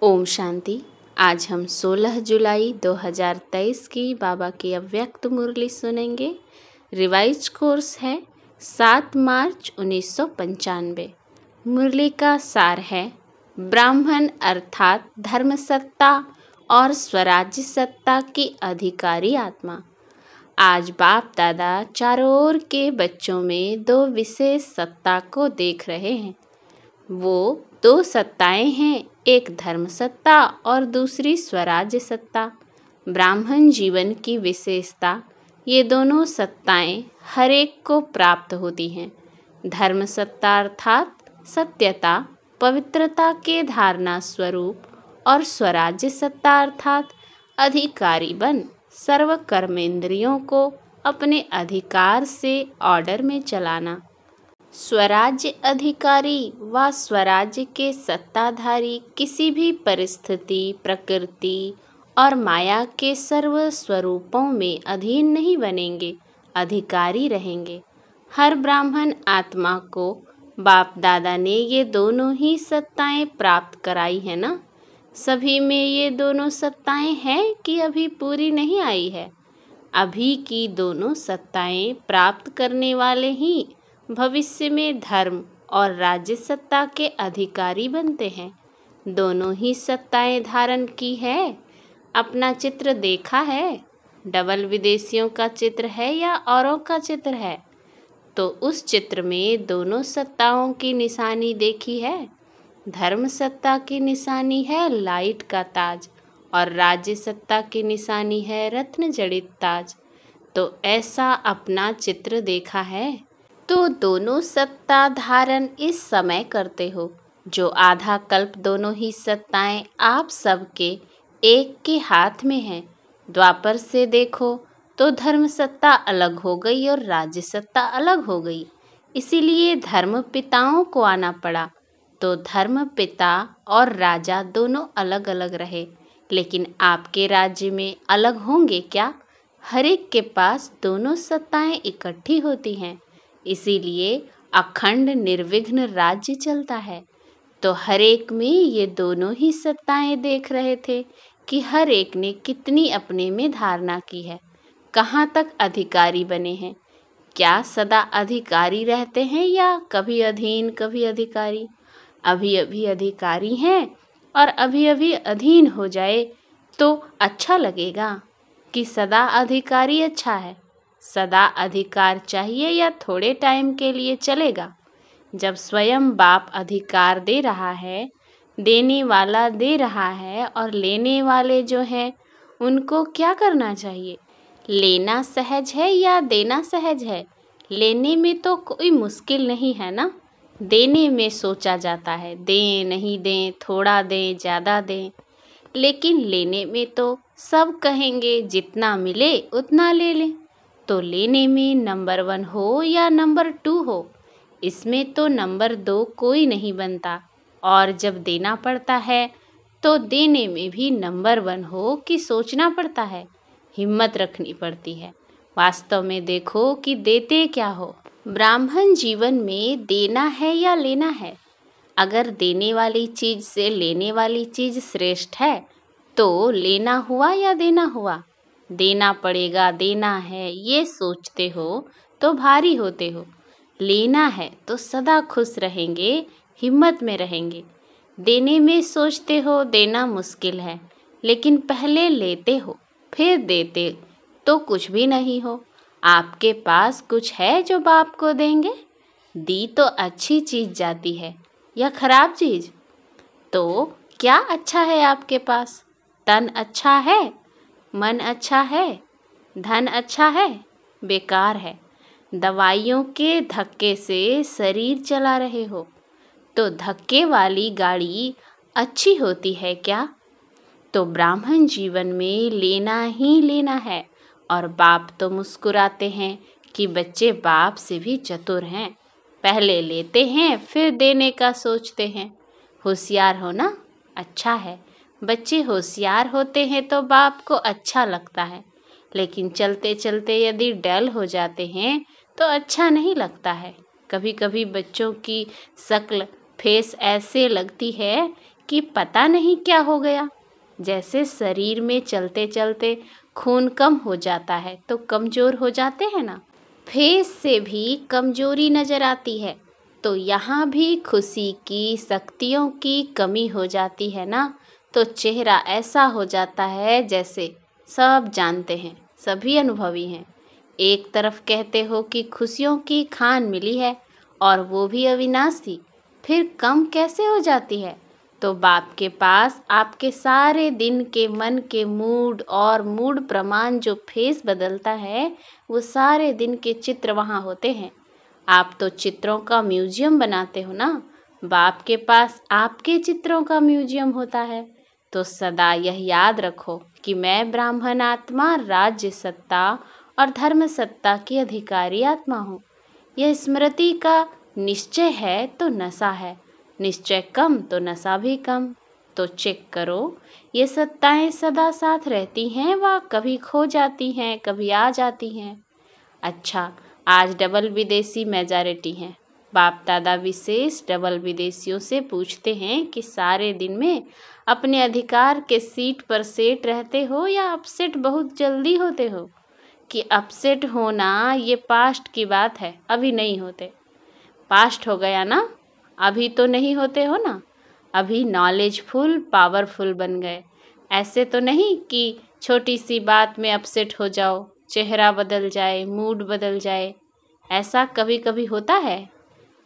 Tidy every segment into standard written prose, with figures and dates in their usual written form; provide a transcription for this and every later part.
ओम शांति। आज हम 16 जुलाई 2023 की बाबा की अव्यक्त मुरली सुनेंगे। रिवाइज कोर्स है 7 मार्च 1995। मुरली का सार है ब्राह्मण अर्थात धर्म सत्ता और स्वराज्य सत्ता की अधिकारी आत्मा। आज बाप दादा चारों ओर के बच्चों में दो विशेष सत्ता को देख रहे हैं। वो दो सत्ताएं हैं, एक धर्म सत्ता और दूसरी स्वराज्य सत्ता। ब्राह्मण जीवन की विशेषता, ये दोनों सत्ताएं हर एक को प्राप्त होती हैं। धर्म सत्ता अर्थात सत्यता, पवित्रता के धारणा स्वरूप और स्वराज्य सत्ता अर्थात अधिकारी बन सर्व कर्मेंद्रियों को अपने अधिकार से ऑर्डर में चलाना। स्वराज्य अधिकारी व स्वराज्य के सत्ताधारी किसी भी परिस्थिति, प्रकृति और माया के सर्व स्वरूपों में अधीन नहीं बनेंगे, अधिकारी रहेंगे। हर ब्राह्मण आत्मा को बाप दादा ने ये दोनों ही सत्ताएं प्राप्त कराई है ना। सभी में ये दोनों सत्ताएं हैं कि अभी पूरी नहीं आई है। अभी की दोनों सत्ताएं प्राप्त करने वाले ही भविष्य में धर्म और राज्य सत्ता के अधिकारी बनते हैं। दोनों ही सत्ताएं धारण की है। अपना चित्र देखा है? डबल विदेशियों का चित्र है या औरों का चित्र है? तो उस चित्र में दोनों सत्ताओं की निशानी देखी है। धर्म सत्ता की निशानी है लाइट का ताज और राज्य सत्ता की निशानी है रत्न जड़ित ताज। तो ऐसा अपना चित्र देखा है। तो दोनों सत्ता धारण इस समय करते हो। जो आधा कल्प दोनों ही सत्ताएं आप सबके एक के हाथ में है। द्वापर से देखो तो धर्म सत्ता अलग हो गई और राज्य सत्ता अलग हो गई। इसीलिए धर्म पिताओं को आना पड़ा। तो धर्म पिता और राजा दोनों अलग अलग रहे, लेकिन आपके राज्य में अलग होंगे क्या? हर एक के पास दोनों सत्ताएं इकट्ठी होती हैं। इसीलिए अखंड निर्विघ्न राज्य चलता है। तो हर एक में ये दोनों ही सत्ताएं देख रहे थे कि हर एक ने कितनी अपने में धारणा की है, कहाँ तक अधिकारी बने हैं। क्या सदा अधिकारी रहते हैं या कभी अधीन कभी अधिकारी? अभी अभी अधिकारी हैं और अभी अभी अधीन हो जाए तो अच्छा लगेगा कि सदा अधिकारी अच्छा है? सदा अधिकार चाहिए या थोड़े टाइम के लिए चलेगा? जब स्वयं बाप अधिकार दे रहा है, देने वाला दे रहा है और लेने वाले जो हैं उनको क्या करना चाहिए? लेना सहज है या देना सहज है? लेने में तो कोई मुश्किल नहीं है ना। देने में सोचा जाता है, दें नहीं दें, थोड़ा दें ज़्यादा दें। लेकिन लेने में तो सब कहेंगे जितना मिले उतना ले लें। तो लेने में नंबर 1 हो या नंबर 2 हो, इसमें तो नंबर 2 कोई नहीं बनता। और जब देना पड़ता है तो देने में भी नंबर 1 हो कि सोचना पड़ता है, हिम्मत रखनी पड़ती है। वास्तव में देखो कि देते क्या हो। ब्राह्मण जीवन में देना है या लेना है? अगर देने वाली चीज़ से लेने वाली चीज़ श्रेष्ठ है तो लेना हुआ या देना हुआ? देना पड़ेगा, देना है, ये सोचते हो तो भारी होते हो। लेना है तो सदा खुश रहेंगे, हिम्मत में रहेंगे। देने में सोचते हो देना मुश्किल है, लेकिन पहले लेते हो फिर देते तो कुछ भी नहीं हो। आपके पास कुछ है जो बाप को देंगे? दी तो अच्छी चीज़ जाती है या खराब चीज़? तो क्या अच्छा है आपके पास? तन अच्छा है, मन अच्छा है, धन अच्छा है, बेकार है। दवाइयों के धक्के से शरीर चला रहे हो। तो धक्के वाली गाड़ी अच्छी होती है क्या? तो ब्राह्मण जीवन में लेना ही लेना है। और बाप तो मुस्कुराते हैं कि बच्चे बाप से भी चतुर हैं। पहले लेते हैं फिर देने का सोचते हैं। होशियार होना अच्छा है। बच्चे होशियार होते हैं तो बाप को अच्छा लगता है, लेकिन चलते चलते यदि डल हो जाते हैं तो अच्छा नहीं लगता है। कभी कभी बच्चों की शक्ल फेस ऐसे लगती है कि पता नहीं क्या हो गया। जैसे शरीर में चलते चलते खून कम हो जाता है तो कमज़ोर हो जाते हैं ना, फेस से भी कमज़ोरी नज़र आती है। तो यहाँ भी खुशी की शक्तियों की कमी हो जाती है ना, तो चेहरा ऐसा हो जाता है जैसे सब जानते हैं, सभी अनुभवी हैं। एक तरफ कहते हो कि खुशियों की खान मिली है और वो भी अविनाशी, फिर कम कैसे हो जाती है? तो बाप के पास आपके सारे दिन के मन के मूड और मूड प्रमाण जो फेस बदलता है, वो सारे दिन के चित्र वहाँ होते हैं। आप तो चित्रों का म्यूजियम बनाते हो ना, बाप के पास आपके चित्रों का म्यूजियम होता है। तो सदा यह याद रखो कि मैं ब्राह्मण आत्मा राज्य सत्ता और धर्म सत्ता की अधिकारी आत्मा हूँ। यह स्मृति का निश्चय है तो नशा है, निश्चय कम तो नशा भी कम। तो चेक करो, ये सत्ताएं सदा साथ रहती हैं व कभी खो जाती हैं, कभी आ जाती हैं। अच्छा, आज डबल विदेशी मेजॉरिटी हैं। बाप दादा विशेष डबल विदेशियों से पूछते हैं कि सारे दिन में अपने अधिकार के सीट पर सेट रहते हो या अपसेट बहुत जल्दी होते हो? कि अपसेट होना ये पास्ट की बात है, अभी नहीं होते। पास्ट हो गया ना, अभी तो नहीं होते हो ना, अभी नॉलेजफुल पावरफुल बन गए। ऐसे तो नहीं कि छोटी सी बात में अपसेट हो जाओ, चेहरा बदल जाए, मूड बदल जाए। ऐसा कभी कभी होता है?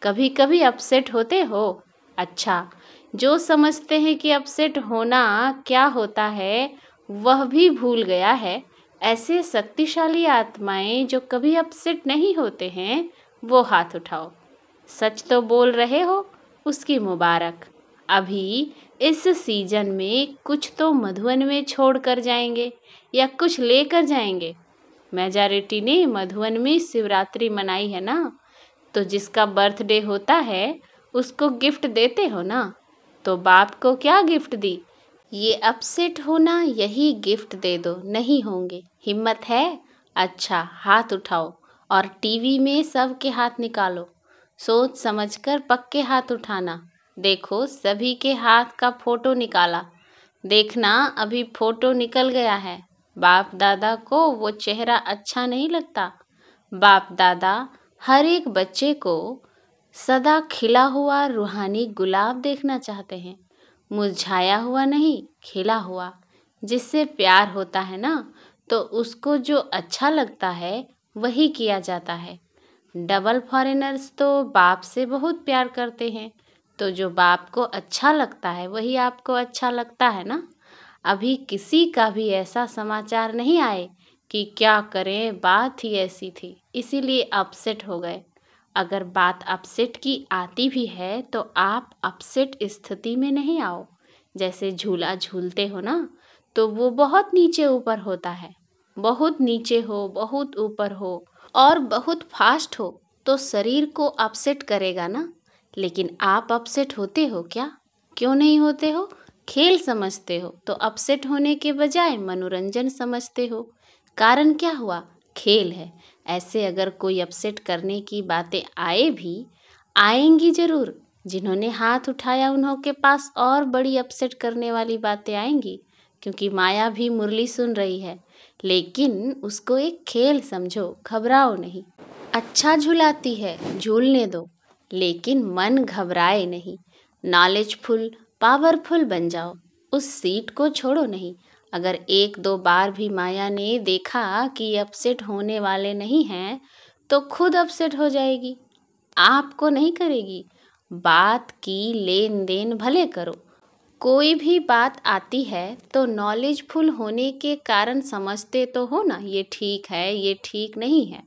कभी कभी अपसेट होते हो? अच्छा, जो समझते हैं कि अपसेट होना क्या होता है वह भी भूल गया है। ऐसे शक्तिशाली आत्माएं जो कभी अपसेट नहीं होते हैं, वो हाथ उठाओ। सच तो बोल रहे हो, उसकी मुबारक। अभी इस सीजन में कुछ तो मधुवन में छोड़ कर जाएंगे या कुछ लेकर जाएंगे। मेजॉरिटी ने मधुवन में शिवरात्रि मनाई है ना, तो जिसका बर्थडे होता है उसको गिफ्ट देते हो ना। तो बाप को क्या गिफ्ट दी? ये अपसेट होना यही गिफ्ट दे दो, नहीं होंगे। हिम्मत है? अच्छा, हाथ उठाओ और टीवी में सबके हाथ निकालो। सोच समझकर पक्के हाथ उठाना। देखो, सभी के हाथ का फोटो निकाला। देखना, अभी फोटो निकल गया है। बाप दादा को वो चेहरा अच्छा नहीं लगता। बाप दादा हर एक बच्चे को सदा खिला हुआ रूहानी गुलाब देखना चाहते हैं, मुरझाया हुआ नहीं, खिला हुआ। जिससे प्यार होता है ना, तो उसको जो अच्छा लगता है वही किया जाता है। डबल फॉरेनर्स तो बाप से बहुत प्यार करते हैं, तो जो बाप को अच्छा लगता है वही आपको अच्छा लगता है ना। अभी किसी का भी ऐसा समाचार नहीं आए कि क्या करें, बात ही ऐसी थी इसीलिए अपसेट हो गए। अगर बात अपसेट की आती भी है तो आप अपसेट स्थिति में नहीं आओ। जैसे झूला झूलते हो ना, तो वो बहुत नीचे ऊपर होता है। बहुत नीचे हो, बहुत ऊपर हो और बहुत फास्ट हो तो शरीर को अपसेट करेगा ना। लेकिन आप अपसेट होते हो क्या? क्यों नहीं होते हो? खेल समझते हो तो अपसेट होने के बजाय मनोरंजन समझते हो। कारण क्या हुआ? खेल है। ऐसे अगर कोई अपसेट करने की बातें आए भी, आएंगी ज़रूर। जिन्होंने हाथ उठाया उन्हों के पास और बड़ी अपसेट करने वाली बातें आएंगी, क्योंकि माया भी मुरली सुन रही है। लेकिन उसको एक खेल समझो, घबराओ नहीं। अच्छा झुलाती है, झूलने दो, लेकिन मन घबराए नहीं। नॉलेजफुल पावरफुल बन जाओ, उस सीट को छोड़ो नहीं। अगर एक दो बार भी माया ने देखा कि अपसेट होने वाले नहीं हैं, तो खुद अपसेट हो जाएगी, आपको नहीं करेगी। बात की लेन देन भले करो। कोई भी बात आती है तो नॉलेजफुल होने के कारण समझते तो हो ना, ये ठीक है, ये ठीक नहीं है,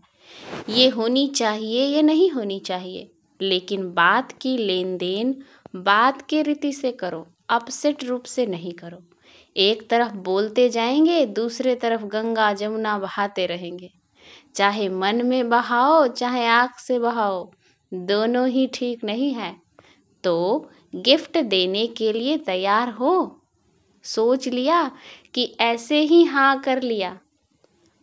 ये होनी चाहिए, ये नहीं होनी चाहिए। लेकिन बात की लेन देन बात के रीति से करो, अपसेट रूप से नहीं करो। एक तरफ बोलते जाएंगे, दूसरे तरफ गंगा जमुना बहाते रहेंगे। चाहे मन में बहाओ, चाहे आँख से बहाओ, दोनों ही ठीक नहीं है। तो गिफ्ट देने के लिए तैयार हो? सोच लिया कि ऐसे ही हाँ कर लिया?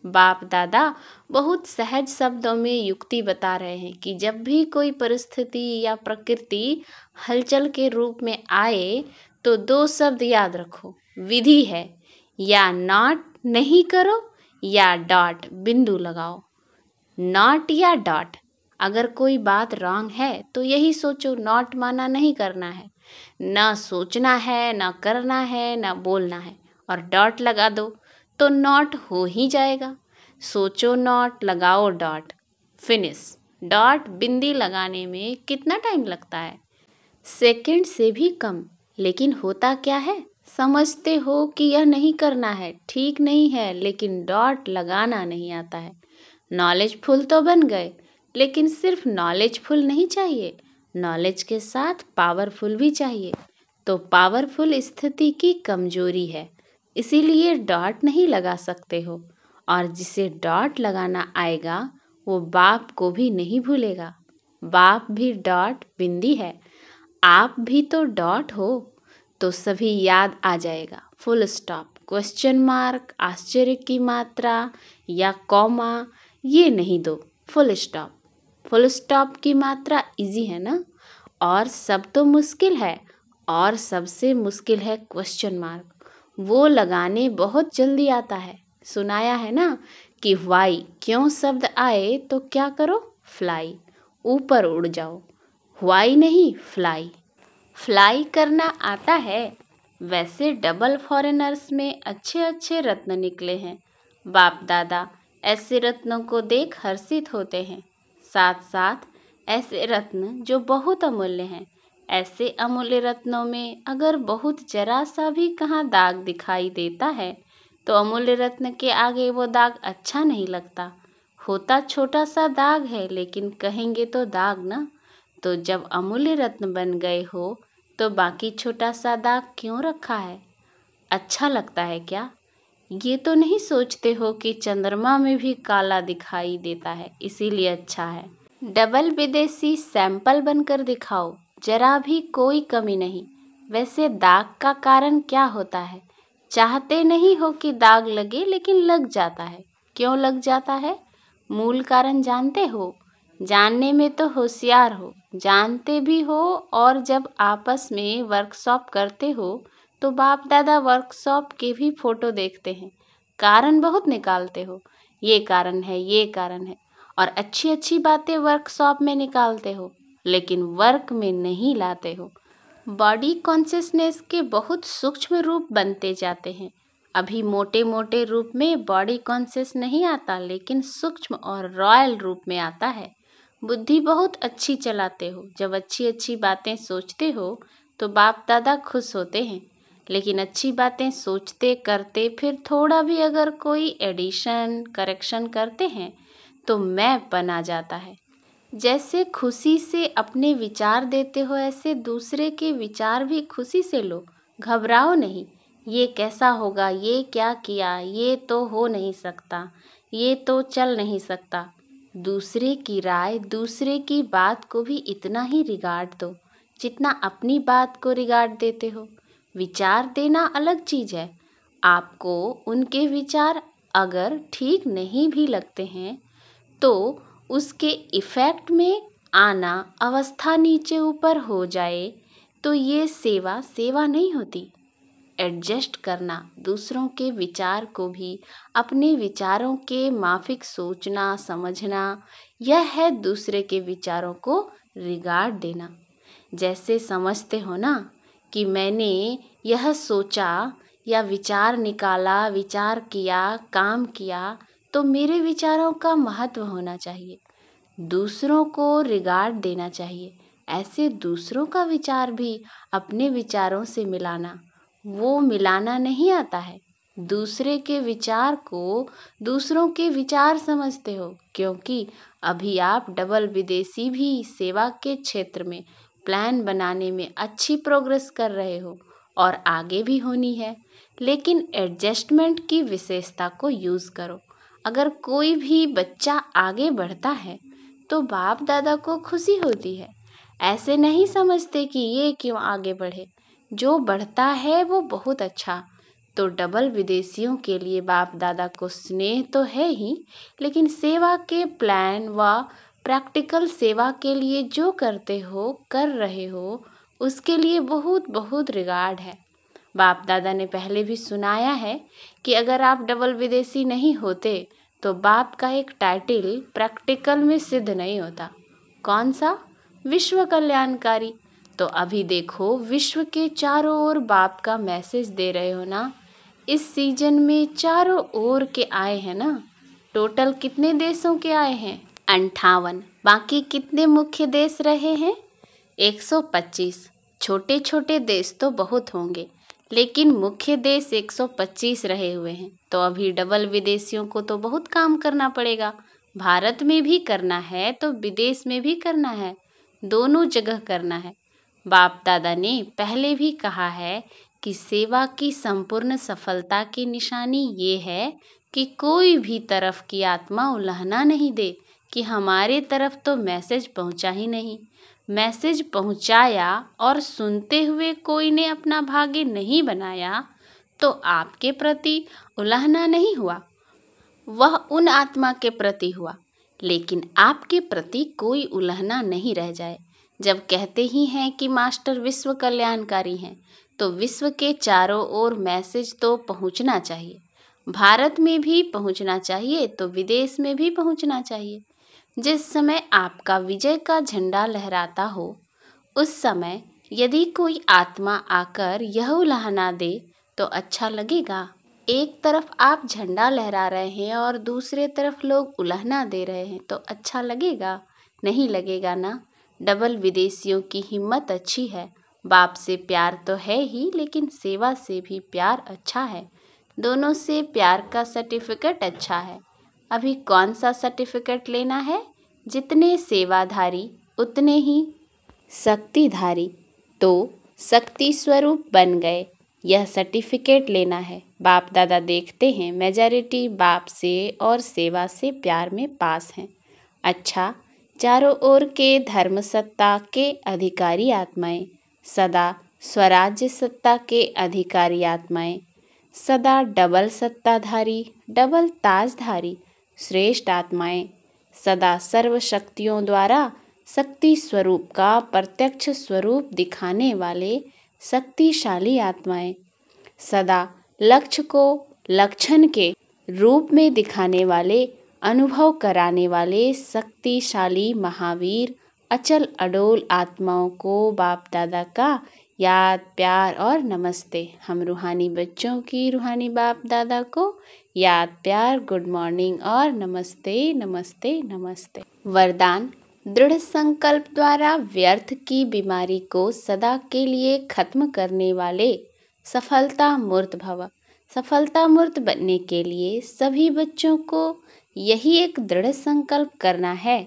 बाप दादा बहुत सहज शब्दों में युक्ति बता रहे हैं कि जब भी कोई परिस्थिति या प्रकृति हलचल के रूप में आए तो 2 शब्द याद रखो, विधि है, या नॉट नहीं करो या डॉट बिंदु लगाओ। नॉट या डॉट, अगर कोई बात रॉन्ग है तो यही सोचो, नॉट माना नहीं करना है, ना सोचना है, ना करना है, ना बोलना है, और डॉट लगा दो तो नॉट हो ही जाएगा। सोचो नॉट, लगाओ डॉट, फिनिश। डॉट बिंदी लगाने में कितना टाइम लगता है? सेकंड से भी कम। लेकिन होता क्या है, समझते हो कि यह नहीं करना है, ठीक नहीं है, लेकिन डॉट लगाना नहीं आता है। नॉलेजफुल तो बन गए, लेकिन सिर्फ नॉलेजफुल नहीं चाहिए, नॉलेज के साथ पावरफुल भी चाहिए। तो पावरफुल स्थिति की कमजोरी है, इसीलिए डॉट नहीं लगा सकते हो। और जिसे डॉट लगाना आएगा वो बाप को भी नहीं भूलेगा। बाप भी डॉट बिंदी है, आप भी तो डॉट हो, तो सभी याद आ जाएगा। फुल स्टॉप, क्वेश्चन मार्क, आश्चर्य की मात्रा या कॉमा, ये नहीं दो, फुल स्टॉप। फुल स्टॉप की मात्रा इजी है ना, और सब तो मुश्किल है, और सबसे मुश्किल है क्वेश्चन मार्क। वो लगाने बहुत जल्दी आता है। सुनाया है ना कि वाई, क्यों शब्द आए तो क्या करो, फ्लाई, ऊपर उड़ जाओ। वाई नहीं, फ्लाई, फ्लाई करना आता है। वैसे डबल फॉरेनर्स में अच्छे अच्छे रत्न निकले हैं। बाप दादा ऐसे रत्नों को देख हर्षित होते हैं, साथ साथ ऐसे रत्न जो बहुत अमूल्य हैं। ऐसे अमूल्य रत्नों में अगर बहुत जरा सा भी कहाँ दाग दिखाई देता है तो अमूल्य रत्न के आगे वो दाग अच्छा नहीं लगता। होता छोटा सा दाग है, लेकिन कहेंगे तो दाग ना। तो जब अमूल्य रत्न बन गए हो तो बाकी छोटा सा दाग क्यों रखा है? अच्छा लगता है क्या? ये तो नहीं सोचते हो कि चंद्रमा में भी काला दिखाई देता है, इसीलिए अच्छा है। डबल विदेशी सैंपल बनकर दिखाओ, जरा भी कोई कमी नहीं। वैसे दाग का कारण क्या होता है? चाहते नहीं हो कि दाग लगे, लेकिन लग जाता है। क्यों लग जाता है? मूल कारण जानते हो? जानने में तो होशियार हो, जानते भी हो। और जब आपस में वर्कशॉप करते हो तो बाप दादा वर्कशॉप के भी फोटो देखते हैं, कारण बहुत निकालते हो, ये कारण है, ये कारण है, और अच्छी अच्छी बातें वर्कशॉप में निकालते हो, लेकिन वर्क में नहीं लाते हो। बॉडी कॉन्शियसनेस के बहुत सूक्ष्म रूप बनते जाते हैं। अभी मोटे मोटे रूप में बॉडी कॉन्शियस नहीं आता, लेकिन सूक्ष्म और रॉयल रूप में आता है। बुद्धि बहुत अच्छी चलाते हो, जब अच्छी अच्छी बातें सोचते हो तो बाप दादा खुश होते हैं, लेकिन अच्छी बातें सोचते करते फिर थोड़ा भी अगर कोई एडिशन करेक्शन करते हैं तो मैंपन आ जाता है। जैसे खुशी से अपने विचार देते हो, ऐसे दूसरे के विचार भी खुशी से लो, घबराओ नहीं। ये कैसा होगा, ये क्या किया, ये तो हो नहीं सकता, ये तो चल नहीं सकता। दूसरे की राय, दूसरे की बात को भी इतना ही रिगार्ड दो जितना अपनी बात को रिगार्ड देते हो। विचार देना अलग चीज़ है। आपको उनके विचार अगर ठीक नहीं भी लगते हैं तो उसके इफ़ेक्ट में आना, अवस्था नीचे ऊपर हो जाए तो ये सेवा सेवा नहीं होती। एडजस्ट करना, दूसरों के विचार को भी अपने विचारों के माफिक सोचना समझना, यह है दूसरे के विचारों को रिगार्ड देना। जैसे समझते हो ना कि मैंने यह सोचा या विचार निकाला, विचार किया, काम किया, तो मेरे विचारों का महत्व होना चाहिए, दूसरों को रिगार्ड देना चाहिए। ऐसे दूसरों का विचार भी अपने विचारों से मिलाना, वो मिलाना नहीं आता है। दूसरे के विचार को दूसरों के विचार समझते हो, क्योंकि अभी आप डबल विदेशी भी सेवा के क्षेत्र में प्लान बनाने में अच्छी प्रोग्रेस कर रहे हो और आगे भी होनी है। लेकिन एडजस्टमेंट की विशेषता को यूज़ करो। अगर कोई भी बच्चा आगे बढ़ता है तो बाप दादा को खुशी होती है। ऐसे नहीं समझते कि ये क्यों आगे बढ़े, जो बढ़ता है वो बहुत अच्छा। तो डबल विदेशियों के लिए बाप दादा को स्नेह तो है ही, लेकिन सेवा के प्लान व प्रैक्टिकल सेवा के लिए जो करते हो, कर रहे हो, उसके लिए बहुत बहुत रिगार्ड है। बाप दादा ने पहले भी सुनाया है कि अगर आप डबल विदेशी नहीं होते तो बाप का एक टाइटल प्रैक्टिकल में सिद्ध नहीं होता। कौन सा? विश्व कल्याणकारी। तो अभी देखो, विश्व के चारों ओर बाप का मैसेज दे रहे हो ना। इस सीजन में चारों ओर के आए हैं ना। टोटल कितने देशों के आए हैं? 58। बाकी कितने मुख्य देश रहे हैं? 125। छोटे छोटे देश तो बहुत होंगे, लेकिन मुख्य देश 125 रहे हुए हैं। तो अभी डबल विदेशियों को तो बहुत काम करना पड़ेगा। भारत में भी करना है तो विदेश में भी करना है, दोनों जगह करना है। बाप दादा ने पहले भी कहा है कि सेवा की संपूर्ण सफलता की निशानी ये है कि कोई भी तरफ की आत्मा उल्हना नहीं दे कि हमारे तरफ तो मैसेज पहुंचा ही नहीं। मैसेज पहुंचाया और सुनते हुए कोई ने अपना भाग्य नहीं बनाया तो आपके प्रति उल्हना नहीं हुआ, वह उन आत्मा के प्रति हुआ। लेकिन आपके प्रति कोई उल्हना नहीं रह जाए। जब कहते ही हैं कि मास्टर विश्व कल्याणकारी हैं, तो विश्व के चारों ओर मैसेज तो पहुंचना चाहिए। भारत में भी पहुंचना चाहिए तो विदेश में भी पहुंचना चाहिए। जिस समय आपका विजय का झंडा लहराता हो, उस समय यदि कोई आत्मा आकर यह उल्हाना दे तो अच्छा लगेगा? एक तरफ आप झंडा लहरा रहे हैं और दूसरे तरफ लोग उल्हाना दे रहे हैं तो अच्छा लगेगा? नहीं लगेगा ना। डबल विदेशियों की हिम्मत अच्छी है। बाप से प्यार तो है ही, लेकिन सेवा से भी प्यार अच्छा है। दोनों से प्यार का सर्टिफिकेट अच्छा है। अभी कौन सा सर्टिफिकेट लेना है? जितने सेवाधारी उतने ही शक्तिधारी। तो शक्ति स्वरूप बन गए, यह सर्टिफिकेट लेना है। बाप दादा देखते हैं मेजॉरिटी बाप से और सेवा से प्यार में पास हैं। अच्छा, चारों ओर के धर्म सत्ता के अधिकारी आत्माएं, सदा स्वराज्य सत्ता के अधिकारी आत्माएं, सदा डबल सत्ताधारी, डबल ताजधारी श्रेष्ठ आत्माएं, सदा सर्व शक्तियों द्वारा शक्ति स्वरूप का प्रत्यक्ष स्वरूप दिखाने वाले शक्तिशाली आत्माएं, सदा लक्ष्य को लक्षण के रूप में दिखाने वाले, अनुभव कराने वाले शक्तिशाली महावीर, अचल अडोल आत्माओं को बाप दादा का याद, प्यार और नमस्ते। हम रूहानी बच्चों की रूहानी बाप दादा को याद, प्यार, गुड मॉर्निंग और नमस्ते नमस्ते नमस्ते। वरदान: दृढ़ संकल्प द्वारा व्यर्थ की बीमारी को सदा के लिए खत्म करने वाले सफलता मूर्त भव। सफलता मूर्त बनने के लिए सभी बच्चों को यही एक दृढ़ संकल्प करना है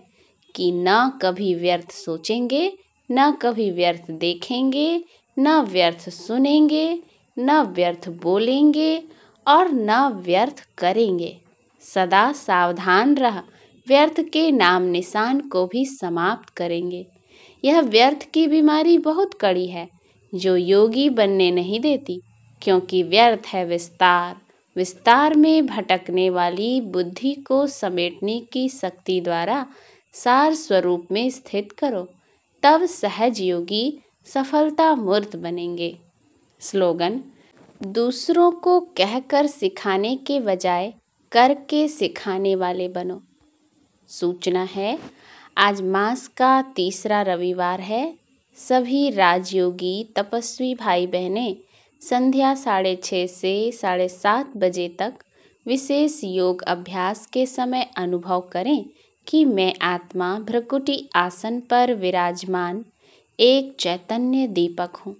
कि न कभी व्यर्थ सोचेंगे, न कभी व्यर्थ देखेंगे, न व्यर्थ सुनेंगे, न व्यर्थ बोलेंगे और न व्यर्थ करेंगे। सदा सावधान रह व्यर्थ के नाम निशान को भी समाप्त करेंगे। यह व्यर्थ की बीमारी बहुत कड़ी है जो योगी बनने नहीं देती, क्योंकि व्यर्थ है विस्तार। विस्तार में भटकने वाली बुद्धि को समेटने की शक्ति द्वारा सार स्वरूप में स्थित करो, तब सहज योगी सफलता मूर्त बनेंगे। स्लोगन: दूसरों को कहकर सिखाने के बजाय करके सिखाने वाले बनो। सूचना है, आज मास का तीसरा रविवार है। सभी राजयोगी तपस्वी भाई बहनें संध्या 6:30 से 7:30 बजे तक विशेष योग अभ्यास के समय अनुभव करें कि मैं आत्मा भ्रकुटी आसन पर विराजमान एक चैतन्य दीपक हूँ।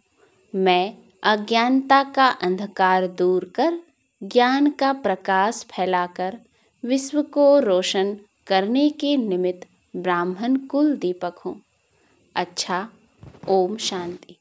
मैं अज्ञानता का अंधकार दूर कर ज्ञान का प्रकाश फैलाकर विश्व को रोशन करने के निमित्त ब्राह्मण कुल दीपक हूँ। अच्छा, ओम शांति।